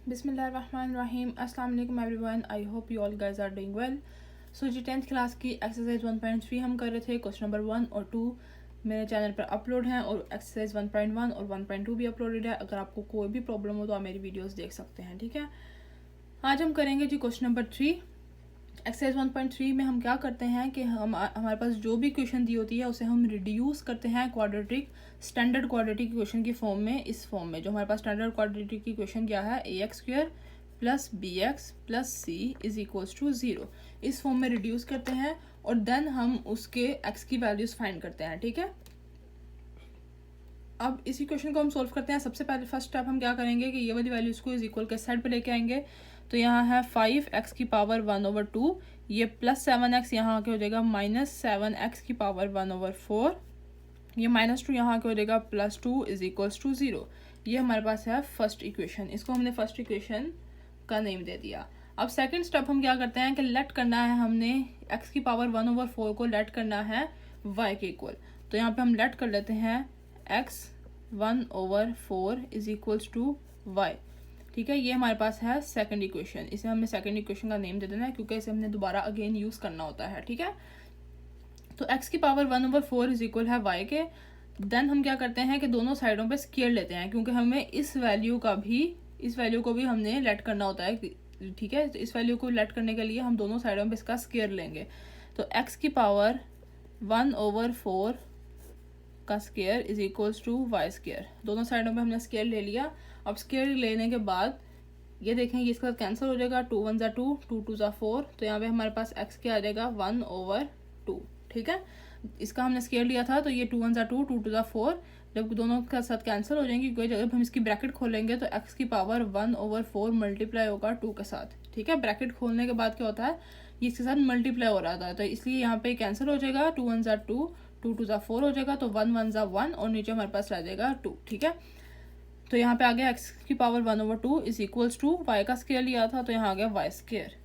बिस्मिल्लाहिर्रहमानिर्रहीम अस्सलाम वालेकुम everyone. I hope you all guys are doing well. So जी 10th क्लास की एक्सरसाइज 1.3 हम कर रहे थे। क्वेश्चन नंबर 1 और 2 मेरे चैनल पर अपलोड हैं और एक्सरसाइज 1.1 और 1.2 भी अपलोडेड है। अगर आपको कोई भी प्रॉब्लम हो तो आप मेरी वीडियोस देख सकते हैं, ठीक है। आज हम करेंगे जी क्वेश्चन नंबर 3। एक्सरसाइज 1.3 में हम क्या करते हैं कि हमारे पास जो भी क्वेश्चन दी होती है उसे हम रिड्यूस करते हैं क्वाड्रेटिक स्टैंडर्ड क्वाड्रेटिक क्वेश्चन की फॉर्म में। इस फॉर्म में जो हमारे पास स्टैंडर्ड क्वाड्रेटिक की क्वेश्चन क्या है, ax² plus bx plus c is equals to 0, इस फॉर्म में रिड्यूस करते हैं और देन हम उसके x की वैल्यूज फाइंड करते हैं, ठीक है। अब इसी क्वेश्चन को हम सोल्व करते हैं। सबसे पहले फर्स्ट स्टेप हम क्या करेंगे कि ये वाली वैल्यूज को इज इक्वल के साइड पे लेके आएंगे। तो यहाँ है 5x की पावर 1/2, ये प्लस 7x यहाँ आके हो जाएगा माइनस 7x की पावर 1/4, ये -2 यहाँ आके हो जाएगा +2 इज इक्वल्स टू 0। ये हमारे पास है फर्स्ट इक्वेशन। इसको हमने फर्स्ट इक्वेशन का नेम दे दिया। अब सेकंड स्टेप हम क्या करते हैं कि लेट करना है हमने x की पावर 1/4 को लेट करना है y के इक्वल। तो यहाँ पे हम लेट कर लेते हैं x 1/4 is equals to y, ठीक है। ये हमारे पास है सेकंड इक्वेशन। इसे हमने सेकंड इक्वेशन का नेम दे देना है क्योंकि इसे हमने दोबारा अगेन यूज करना होता है, ठीक है। तो x की पावर 1/4 इज इक्वल है y के। देन हम क्या करते हैं कि दोनों साइडों पे स्केयर लेते हैं क्योंकि हमें इस वैल्यू को भी हमने लेट करना होता है, ठीक है। तो इस वैल्यू को लेट करने के लिए हम दोनों साइडों पे इसका स्केयर लेंगे। तो x की पावर 1/4 का square is equals to y square. दोनों साइडों पे हमने स्केयर ले लिया। अब स्केयर लेने के बाद ये देखें ये इसका कैंसिल हो जाएगा, 2 1 2, 2 2 4। तो यहाँ पे हमारे पास x क्या आ जाएगा 1/2, ठीक है। इसका हमने स्केयर लिया था तो ये 2 1 2, 2 2 4 जब दोनों के साथ कैंसिल हो जाएंगी क्योंकि जब हम इसकी ब्रैकेट खोलेंगे तो x की पावर 1/4 मल्टीप्लाई होगा 2 के साथ, ठीक है। ब्रैकेट खोलने के बाद क्या होता है ये इसके साथ मल्टीप्लाई हो रहा था तो इसलिए यहाँ पे कैंसिल हो जाएगा, 2 1 2, 2 2 4 हो जाएगा। तो 1 1 1 और नीचे हमारे पास रह जाएगा 2, ठीक है। तो यहाँ पे आ गया x की power 1/2 is equals to y का स्केयर लिया था तो यहाँ आ गया y स्केयर।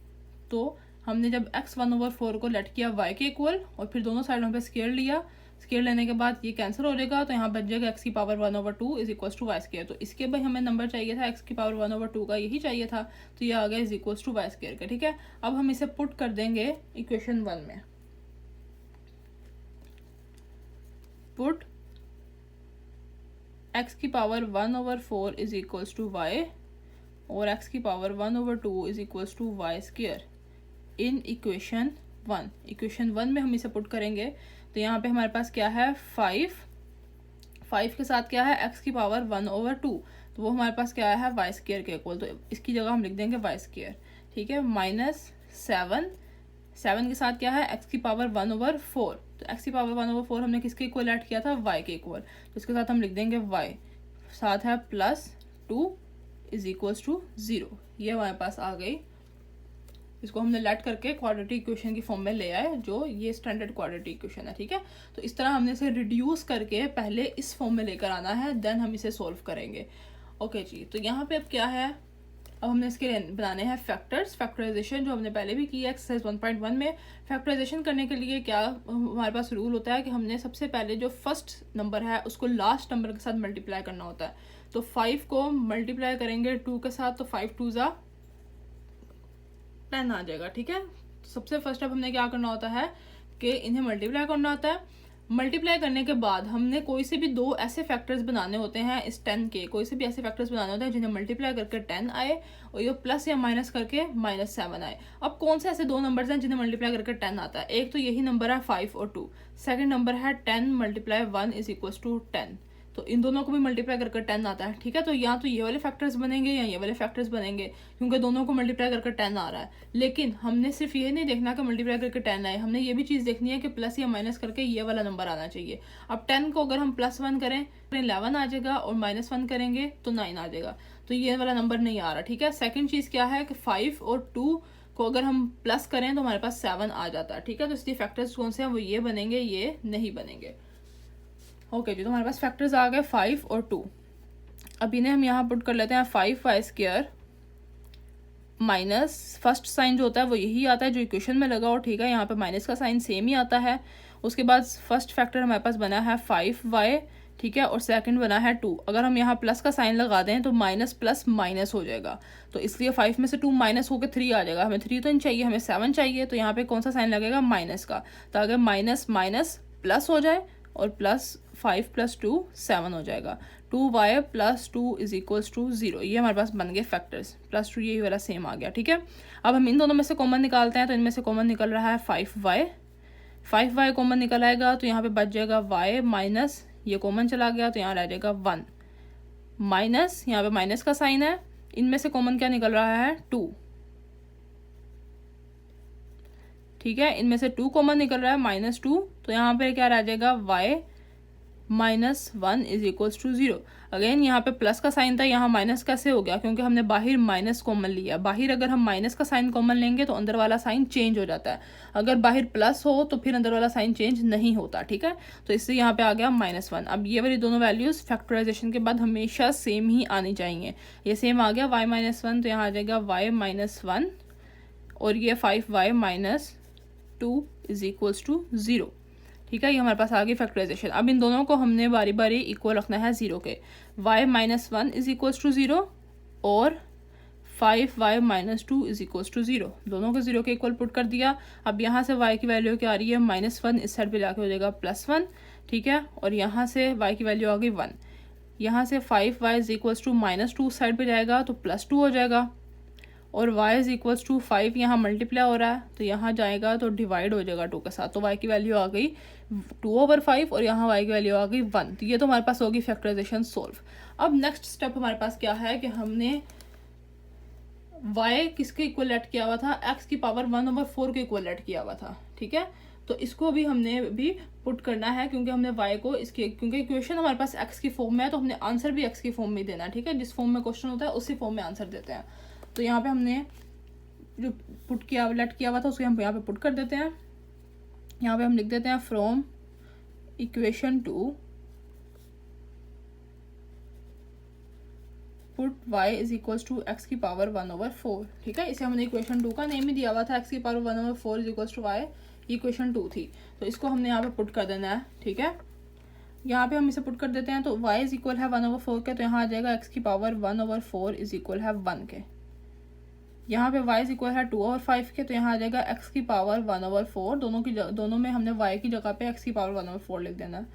तो हमने जब x 1/4 को लेट किया y के इक्वल और फिर दोनों साइडों पे स्केयर लिया, स्केयर लेने के बाद ये कैंसिल हो जाएगा तो यहाँ बच जाएगा x की power 1/2 is equals to y square. तो इसके भाई हमें नंबर चाहिए था x की पावर 1/2 का, यही चाहिए था। तो ये आ गया is equals to y square का, ठीक है। अब हम इसे पुट कर देंगे इक्वेशन 1 में। पुट x की power 1/4 is equals to y और x की power 1/2 is equals to y square in equation 1। Equation 1 में हम इसे पुट करेंगे तो यहाँ पे हमारे पास क्या है 5 के साथ क्या है x की पावर 1/2, तो वो हमारे पास क्या है y स्केयर के इक्वल। तो इसकी जगह हम लिख देंगे y स्केयर, ठीक है। -7 के साथ क्या है x की पावर 1/4, तो x की पावर 1/4 हमने किसके इक्वल ऐड किया था y के इक्वल। तो इसके साथ हम लिख देंगे y, साथ है +2 इज इक्वल्स टू 0। ये हमारे पास आ गई। इसको हमने लेट करके क्वाड्रेटिक इक्वेशन की फॉर्म में ले आए जो ये स्टैंडर्ड क्वाड्रेटिक इक्वेशन है, ठीक है। तो इस तरह हमने इसे रिड्यूस करके पहले इस फॉर्म में लेकर आना है, देन हम इसे सोल्व करेंगे। ओके जी, तो यहाँ पे अब क्या है, अब हमने इसके बनाने हैं फैक्टर्स। फैक्टराइजेशन जो हमने पहले भी की है एक्सरसाइज 1.1 में। फैक्टराइजेशन करने के लिए क्या हमारे पास रूल होता है कि हमने सबसे पहले जो फर्स्ट नंबर है उसको लास्ट नंबर के साथ मल्टीप्लाई करना होता है। तो 5 को मल्टीप्लाई करेंगे 2 के साथ तो 5 2 ज़ा 10 आ जाएगा, ठीक है। तो सबसे फर्स्ट स्टेप हमने क्या करना होता है कि इन्हें मल्टीप्लाई करना होता है। मल्टीप्लाई करने के बाद हमने कोई से भी दो ऐसे फैक्टर्स बनाने होते हैं इस 10 के, कोई से भी ऐसे फैक्टर्स बनाने होते हैं जिन्हें मल्टीप्लाई करके 10 आए और ये प्लस या माइनस करके -7 आए। अब कौन से ऐसे दो नंबर्स हैं जिन्हें मल्टीप्लाई करके 10 आता है? एक तो यही नंबर है 5 और 2। सेकेंड नंबर है 10 × 1 इज इक्वल्स टू 10। तो इन दोनों को भी मल्टीप्लाई करके 10 आता है, ठीक है। तो या तो ये वाले फैक्टर्स बनेंगे या ये वाले फैक्टर्स बनेंगे क्योंकि दोनों को मल्टीप्लाई करके 10 आ रहा है। लेकिन हमने सिर्फ ये नहीं देखना कि मल्टीप्लाई करके 10 आए, हमने ये भी चीज़ देखनी है कि प्लस या माइनस करके ये वाला नंबर आना चाहिए। अब 10 को अगर हम +1 करें 11 आ जाएगा और -1 करेंगे तो 9 आ जाएगा। तो ये वाला नंबर नहीं आ रहा, ठीक है। सेकेंड चीज़ क्या है कि 5 और 2 को अगर हम प्लस करें तो हमारे पास 7 आ जाता है, ठीक है। तो इसलिए फैक्टर्स कौन से हैं, वो ये बनेंगे, ये नहीं बनेंगे। ओके जी, तो हमारे पास फैक्टर्स आ गए 5 और 2। अब इन्हें हम यहाँ पुट कर लेते हैं 5y square minus first sign जो होता है वो यही आता है जो इक्वेशन में लगा हो, ठीक है। यहाँ पे माइनस का साइन सेम ही आता है। उसके बाद फर्स्ट फैक्टर हमारे पास बना है 5y, ठीक है, और सेकंड बना है 2। अगर हम यहाँ प्लस का साइन लगा दें तो माइनस प्लस माइनस हो जाएगा, तो इसलिए 5 में से 2 माइनस होकर 3 आ जाएगा। हमें 3 तो नहीं चाहिए, हमें 7 चाहिए, तो यहाँ पे कौन सा साइन लगेगा, माइनस का। तो अगर माइनस माइनस प्लस हो जाए और प्लस 5 + 2 7 हो जाएगा। 2y + 2 is equals to 0। ये हमारे पास बन गए फैक्टर्स, +2 यही वाला सेम आ गया। ठीक है, अब हम इन दोनों में से कॉमन निकालते हैं, तो इनमें से कॉमन निकल रहा है 5y कॉमन निकल आएगा, तो यहाँ पे बच जाएगा y माइनस, ये कॉमन चला गया तो यहाँ रह जाएगा 1 माइनस, यहाँ पे माइनस का साइन है, इनमें से कॉमन क्या निकल रहा है, 2। ठीक है, इनमें से 2 कॉमन निकल रहा है, -2, तो यहाँ पे क्या रह जाएगा, y -1 is equals to 0। Again यहाँ पे प्लस का साइन था, यहाँ माइनस कैसे हो गया, क्योंकि हमने बाहर माइनस कॉमन लिया। बाहर अगर हम माइनस का साइन कॉमन लेंगे तो अंदर वाला साइन चेंज हो जाता है, अगर बाहर प्लस हो तो फिर अंदर वाला साइन चेंज नहीं होता। ठीक है, तो इससे यहाँ पे आ गया -1। अब ये वाली दोनों वैल्यूज फैक्टराइजेशन के बाद हमेशा सेम ही आनी चाहिए। ये सेम आ गया y -1, तो यहाँ आ जाएगा y -1 और ये 5y -2 इज इक्वल्स टू 0। ठीक है, ये हमारे पास आ गई फैक्टराइजेशन। अब इन दोनों को हमने बारी बारी इक्वल रखना है 0 के। y -1 इज इक्वल्स टू 0 और 5y -2 इज इक्वल्स टू 0, दोनों को 0 के इक्वल पुट कर दिया। अब यहाँ से y की वैल्यू क्या आ रही है, -1, इस साइड पे जाके हो जाएगा +1। ठीक है, और यहाँ से y की वैल्यू आ गई 1। यहाँ से 5y is equals to -2 side पे जाएगा तो +2 हो जाएगा, और y इज इक्वल्स टू 5 यहाँ मल्टीप्लाई हो रहा है तो यहाँ जाएगा तो डिवाइड हो जाएगा 2 के साथ, तो y की वैल्यू आ गई 2/5 और यहाँ y की वैल्यू आ गई 1। तो ये तो हमारे पास होगी फैक्टराइजेशन सोल्व। अब नेक्स्ट स्टेप हमारे पास क्या है कि हमने y किसके इक्वल लेट किया हुआ था, x की पावर 1/4 के इक्वल लेट किया हुआ था। ठीक है, तो इसको भी हमने भी पुट करना है, क्योंकि हमने y को इसके, क्योंकि इक्वेशन हमारे पास x की फॉर्म में है तो हमने आंसर भी x की फॉर्म में देना है। ठीक है, जिस फॉर्म में क्वेश्चन होता है उसी फॉर्म में आंसर देते हैं। तो यहाँ पे हमने जो पुट किया लेट किया हुआ था उसको हम यहाँ पे पुट कर देते हैं। यहाँ पे हम लिख देते हैं from equation 2 put y is equals to x की पावर 1/4। ठीक है, इसे हमने इक्वेशन 2 का नेम ही दिया हुआ था, x की power 1/4 is equals to y, equation 2 थी, तो इसको हमने यहाँ पे पुट कर देना है। ठीक है, यहाँ पे हम इसे पुट कर देते हैं, तो y इज इक्वल है 1/4 के, तो यहाँ आ जाएगा x की पावर 1/4 इज इक्वल है 1 के। यहाँ पे y इज इक्वल है 2/5 के, तो यहाँ आ जाएगा x की पावर 1/4, दोनों में हमने y की जगह पे x की पावर 1/4 लिख देना,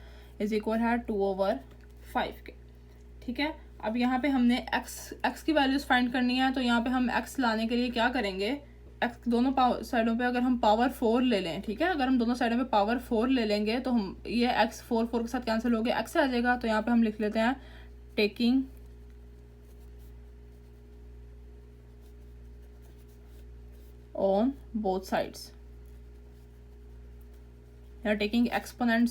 इज इक्वल है 2/5 के। ठीक है, अब यहाँ पे हमने x की वैल्यूज फाइंड करनी है, तो यहाँ पे हम x लाने के लिए क्या करेंगे, x दोनों साइडों पे अगर हम पावर 4 ले लें, ठीक है, अगर हम दोनों साइडों पे पावर 4 ले लेंगे तो हम ये x 4 के साथ कैंसिल हो गया, x आ जाएगा। तो यहाँ पे हम लिख लेते हैं टेकिंग ऑन बोथ साइड्स, या taking exponent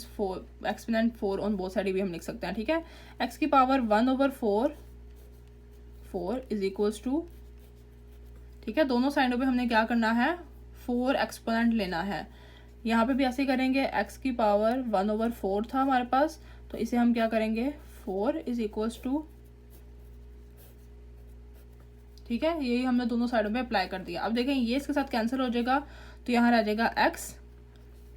4 on both side भी हम लिख सकते हैं। ठीक है, x की पावर 1/4 इज इक्वल्स टू, ठीक है, दोनों साइडों पे हमने क्या करना है, 4 एक्सपोनेंट लेना है। यहाँ पे भी ऐसे करेंगे, x की पावर 1/4 था हमारे पास, तो इसे हम क्या करेंगे 4 इज इक्वल्स टू, ठीक है, यही हमने दोनों साइडों पे अप्लाई कर दिया। अब देखें ये इसके साथ कैंसिल हो जाएगा, तो यहाँ रह जाएगा x,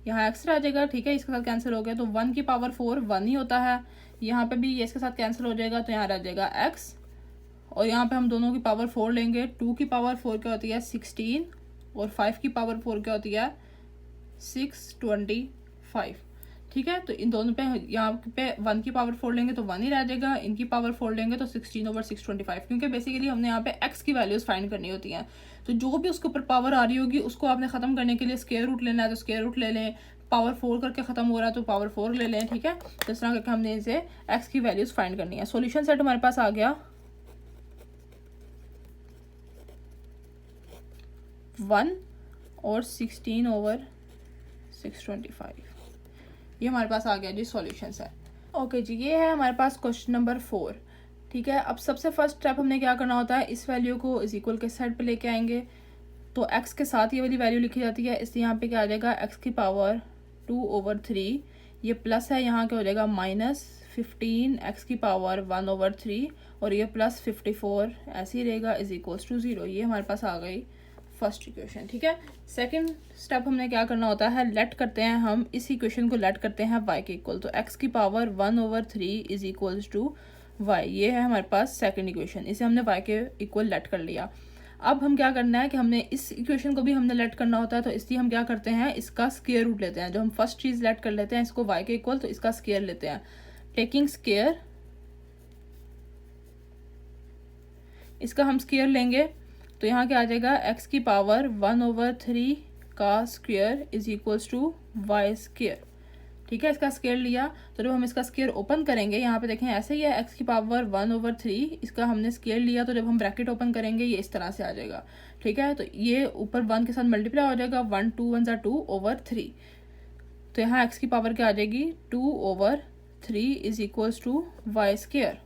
यहाँ x रह जाएगा। ठीक है, इसके साथ कैंसिल हो गया, तो 1 की पावर 4 1 ही होता है। यहाँ पे भी ये इसके साथ कैंसिल हो जाएगा, तो यहाँ रह जाएगा x, और यहाँ पे हम दोनों की पावर 4 लेंगे। 2 की पावर 4 क्या होती है 16, और 5 की पावर 4 क्या होती है 625। ठीक है, तो इन दोनों पे यहाँ पे 1 की पावर 4 लेंगे तो 1 ही रह जाएगा, इनकी पावर 4 लेंगे तो 16/625, क्योंकि बेसिकली हमने यहाँ पे x की वैल्यूज फाइंड करनी होती हैं। तो जो भी उसके ऊपर पावर आ रही होगी उसको आपने ख़त्म करने के लिए स्क्वायर रूट लेना है तो स्क्वायर रूट ले लें, पावर 4 करके ख़त्म हो रहा है तो पावर 4 ले लें। ठीक है, तो इस तरह करके हमने इसे x की वैल्यूज फाइंड करनी है। सोल्यूशन सेट हमारे पास आ गया 1 और 16/625, ये हमारे पास आ गया जी सॉल्यूशन है। ओके जी, ये है हमारे पास क्वेश्चन नंबर 4। ठीक है, अब सबसे फर्स्ट स्टेप हमने क्या करना होता है, इस वैल्यू को इज इक्वल के साइड पे लेके आएंगे, तो x के साथ ये वाली वैल्यू लिखी जाती है, इसलिए यहाँ पे क्या आ जाएगा x की पावर 2/3, ये प्लस है, यहाँ क्या हो जाएगा -15 x की पावर 1/3, और ये +54 ऐसे ही रहेगा, इज इक्वल्स टू 0। ये हमारे पास आ गई फर्स्ट इक्वेशन, ठीक है। सेकंड स्टेप हमने क्या करना होता है, लेट करते हैं हम इस इक्वेशन को लेट करते हैं y के इक्वल, तो x की power 1/3 is equals to y, ये है हमारे पास सेकंड इक्वेशन, इसे हमने y के इक्वल लेट कर लिया। अब हम क्या करना है कि हमने इस इक्वेशन को भी हमने लेट करना होता है, तो इसलिए हम क्या करते हैं, इसका स्क्वायर रूट लेते हैं। जो हम फर्स्ट चीज़ लेट कर लेते हैं इसको y के इक्वल, तो इसका स्क्वायर लेते हैं, टेकिंग स्क्वायर, इसका हम स्क्वायर लेंगे तो यहाँ क्या आ जाएगा, x की पावर 1/3 का square is equals to y square, ठीक है। इसका स्क्वायर लिया तो जब हम इसका स्क्वायर ओपन करेंगे, यहाँ पे देखें ऐसे ही है, x की पावर 1/3, इसका हमने स्क्वायर लिया तो जब हम ब्रैकेट ओपन करेंगे ये इस तरह से आ जाएगा, ठीक है। तो ये ऊपर 1 के साथ मल्टीप्लाई हो जाएगा, 1 2 1 2/3, तो यहाँ x की पावर क्या आ जाएगी, 2/3 is equals to y square,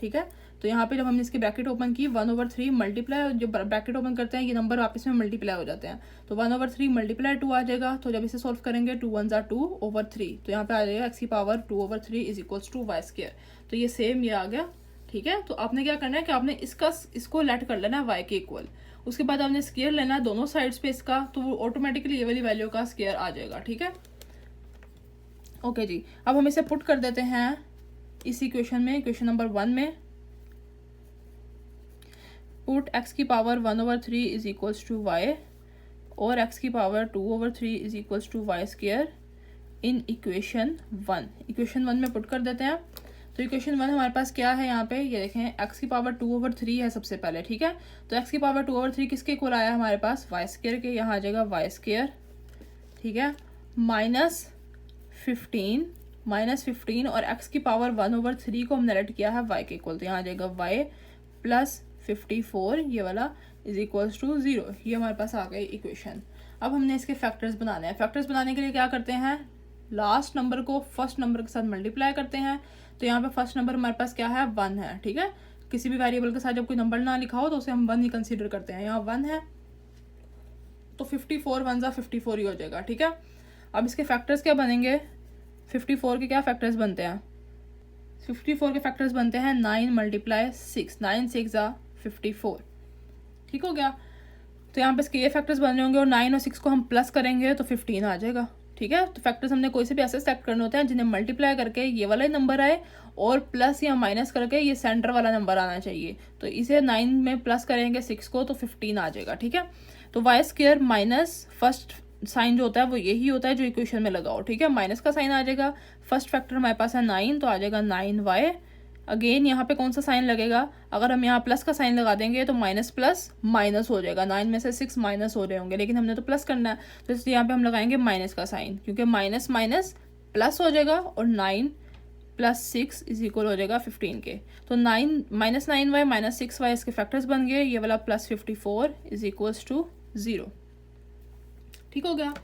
ठीक है। तो यहाँ पे जब हमने इसकी ब्रैकेट ओपन की, 1/3 मल्टीप्लाई, जब ब्रैकेट ओपन करते हैं ये नंबर आपस में मल्टीप्लाई हो जाते हैं, तो 1/3 मल्टीप्लाई 2 आ जाएगा, तो जब इसे सॉल्व करेंगे 2 1 2/3, तो यहाँ पे आ जाएगा x की power 2/3 is equals to y square, तो ये सेम ये आ गया, ठीक है। तो आपने क्या करना है कि आपने इसको लेट कर लेना है y के इक्वल, उसके बाद आपने स्क्वायर लेना है दोनों साइड्स पे इसका, तो वो ऑटोमेटिकली ये वाली वैल्यू का स्क्वायर आ जाएगा, ठीक है। ओके जी, अब हम इसे पुट कर देते हैं इस इक्वेशन में, इक्वेशन नंबर 1 में, पुट x की power 1/3 is equals to y और x की power 2/3 is equals to y square in equation 1, equation 1 में पुट कर देते हैं। तो इक्वेशन 1 हमारे पास क्या है, यहाँ पे ये देखें, x की पावर 2/3 है सबसे पहले, ठीक है। तो x की पावर 2/3 किसके इक्वल आया हमारे पास, y स्क्वायर के, यहाँ आ जाएगा y स्क्वायर, ठीक है, -15 और x की पावर 1/3 को हमने लेट किया है y के इक्वल, तो यहाँ आ जाएगा y प्लस 54 ये वाला इज इक्वल्स टू 0, ये हमारे पास आ गई इक्वेशन। अब हमने इसके फैक्टर्स बनाने हैं। फैक्टर्स बनाने के लिए क्या करते हैं, लास्ट नंबर को फर्स्ट नंबर के साथ मल्टीप्लाई करते हैं, तो यहाँ पे फर्स्ट नंबर हमारे पास क्या है, 1 है, ठीक है। किसी भी वेरिएबल के साथ जब कोई नंबर ना लिखा हो तो उसे हम 1 ही कंसीडर करते हैं, यहाँ 1 है तो 54 1 54 ही हो जाएगा, ठीक है। अब इसके फैक्टर्स क्या बनेंगे, 54 के क्या फैक्टर्स बनते हैं, 54 के फैक्टर्स बनते हैं 9 × 6, 9 6 54, ठीक हो गया। तो यहाँ पे इसके ये फैक्टर्स बन रहे होंगे और 9 और 6 को हम प्लस करेंगे तो 15 आ जाएगा, ठीक है। तो फैक्टर्स हमने कोई से भी ऐसे सेलेक्ट करने होते हैं जिन्हें मल्टीप्लाई करके ये वाला ही नंबर आए और प्लस या माइनस करके ये सेंटर वाला नंबर आना चाहिए। तो इसे 9 में प्लस करेंगे 6 को तो 15 आ जाएगा, ठीक है। तो y square minus first sign जो होता है वो यही होता है जो इक्वेशन में लगाओ, ठीक है। माइनस का साइन आ जाएगा, फर्स्ट फैक्टर हमारे पास है 9, तो आ जाएगा 9y। अगेन यहाँ पे कौन सा साइन लगेगा, अगर हम यहाँ प्लस का साइन लगा देंगे तो माइनस प्लस माइनस हो जाएगा, 9 में से 6 माइनस हो रहे होंगे, लेकिन हमने तो प्लस करना है तो इसलिए यहाँ पे हम लगाएंगे माइनस का साइन, क्योंकि माइनस माइनस प्लस हो जाएगा और 9 + 6 इज इक्वल हो जाएगा 15 के। तो 9 -9y - 6y इसके फैक्टर्स बन गए, ये वाला +54 इज इक्वल्स टू 0, ठीक हो गया।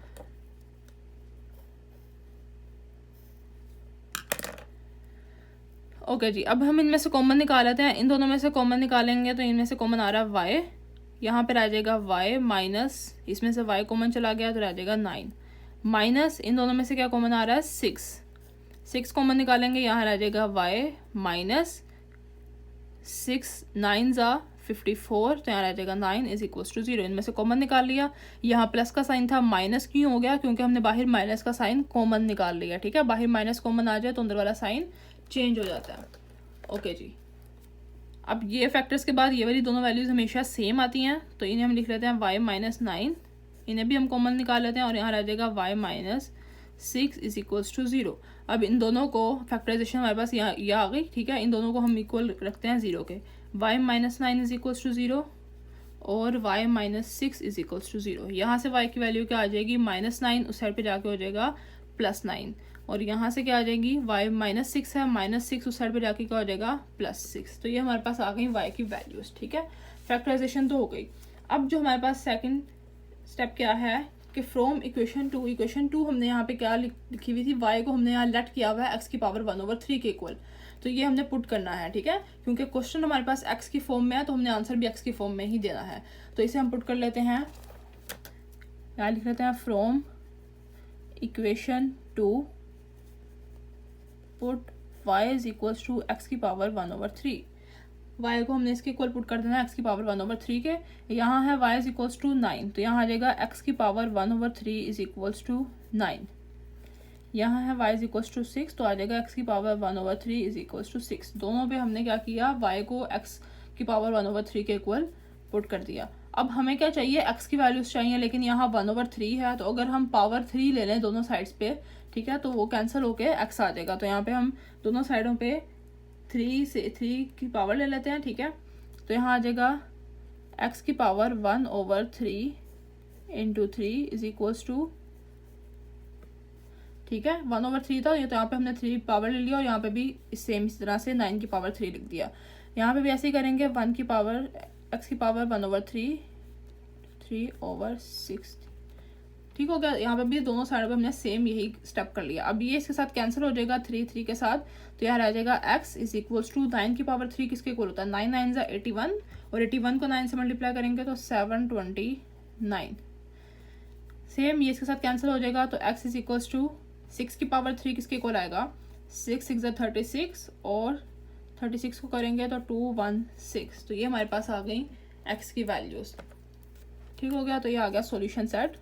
ओके जी, अब हम इनमें से कॉमन निकाल लेते हैं। इन दोनों में से कॉमन निकालेंगे तो इनमें से कॉमन आ रहा है y, यहाँ पे रह जाएगा y माइनस, इसमें से y कॉमन चला गया तो रह जाएगा 9, माइनस इन दोनों में से क्या कॉमन आ रहा है 6 कॉमन निकालेंगे, यहाँ रह जाएगा y माइनस 6 9 54, तो यहाँ रह जाएगा 9 इज इक्वल्स टू 0। इनमें से कॉमन निकाल लिया, यहाँ प्लस का साइन था माइनस क्यों हो गया, क्योंकि हमने बाहर माइनस का साइन कॉमन निकाल लिया, ठीक है। बाहर माइनस कॉमन आ जाए तो अंदर वाला साइन चेंज हो जाता है। ओके जी, अब ये फैक्टर्स के बाद ये वाली दोनों वैल्यूज हमेशा सेम आती हैं, तो इन्हें हम लिख लेते हैं y - 9, इन्हें भी हम कॉमन निकाल लेते हैं और यहाँ रह जाएगा y - 6 इज इक्वल्स टू 0। अब इन दोनों को फैक्टराइजेशन हमारे पास यहाँ ये आ गई, ठीक है। इन दोनों को हम इक्वल रखते हैं 0 के, y - 9 इज इक्वल्स टू 0 और y - 6 इज इक्वल्स टू 0। यहाँ से y की वैल्यू क्या आ जाएगी, -9, उस साइड पे जाके हो जाएगा +9, और यहाँ से क्या आ जाएगी, y - 6 है, -6 उस साइड पे जाके क्या हो जाएगा +6। तो ये हमारे पास आ गई y की वैल्यूज, ठीक है। फैक्टराइजेशन तो हो गई। अब जो हमारे पास सेकंड स्टेप क्या है कि फ्रॉम इक्वेशन 2 हमने यहाँ पे क्या लिखी हुई थी, y को हमने यहाँ लेट किया हुआ है x की पावर 1/3 के इक्वल, तो ये हमने पुट करना है, ठीक है। क्योंकि क्वेश्चन हमारे पास x की फॉर्म में है तो हमने आंसर भी x की फॉर्म में ही देना है, तो इसे हम पुट कर लेते हैं। यहाँ लिख लेते हैं from equation 2 put y is equals to x की पावर 1/3। y को हमने इसके इक्वल पुट कर देना है x की पावर 1/3 के। यहाँ है y इज इक्वल्स टू 9, तो यहाँ आ जाएगा x की पावर 1/3 इज इक्वल्स टू 9। यहाँ है y इज इक्वल्स टू 6, तो आ जाएगा x की पावर 1/3 इज इक्वल्स टू 6। दोनों पे हमने क्या किया, y को x की पावर 1/3 के इक्वल पुट कर दिया। अब हमें क्या चाहिए, x की वैल्यूज चाहिए, लेकिन यहाँ 1/3 है, तो अगर हम पावर 3 ले लें दोनों साइड्स पे, ठीक है, तो वो कैंसिल होके x आ जाएगा। तो यहाँ पे हम दोनों साइडों पे 3 की पावर ले लेते हैं, ठीक है। तो यहाँ आ जाएगा x की power 1/3 into 3 is equals to, ठीक है, 1/3 था ये, तो यहाँ पे हमने 3 पावर ले लिया और यहाँ पे भी सेम इस तरह से 9 की पावर 3 लिख दिया। यहाँ पे भी ऐसे ही करेंगे, 1 की पावर x की पावर 1/3 3/6, ठीक हो गया। यहाँ पे भी दोनों साइड पे हमने सेम यही स्टेप कर लिया। अब ये इसके साथ कैंसिल हो जाएगा 3 के साथ, तो यहाँ रह जाएगा x इज इक्वल्स टू 9 की पावर 3 किसके इक्वल होता है, 9 9 ज़ा 81, और 81 को 9 से मल्टीप्लाई करेंगे तो 729। सेम ये इसके साथ कैंसिल हो जाएगा, तो x इज इक्वल्स टू 6 की पावर 3 किसके इक्वल आएगा, 6 6 ज़ा 36, और 36 को करेंगे तो 216। तो ये हमारे पास आ गई x की वैल्यूज, ठीक हो गया। तो ये आ गया सॉल्यूशन सेट।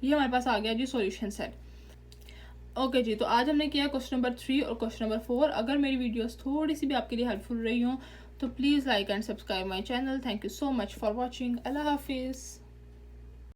ये हमारे पास आ गया जी सॉल्यूशन सेट। ओके जी, तो आज हमने किया क्वेश्चन नंबर 3 और क्वेश्चन नंबर 4। अगर मेरी वीडियोस थोड़ी सी भी आपके लिए हेल्पफुल रही हो तो please like and subscribe my channel. Thank you so much for watching. अल्लाह हाफिज़।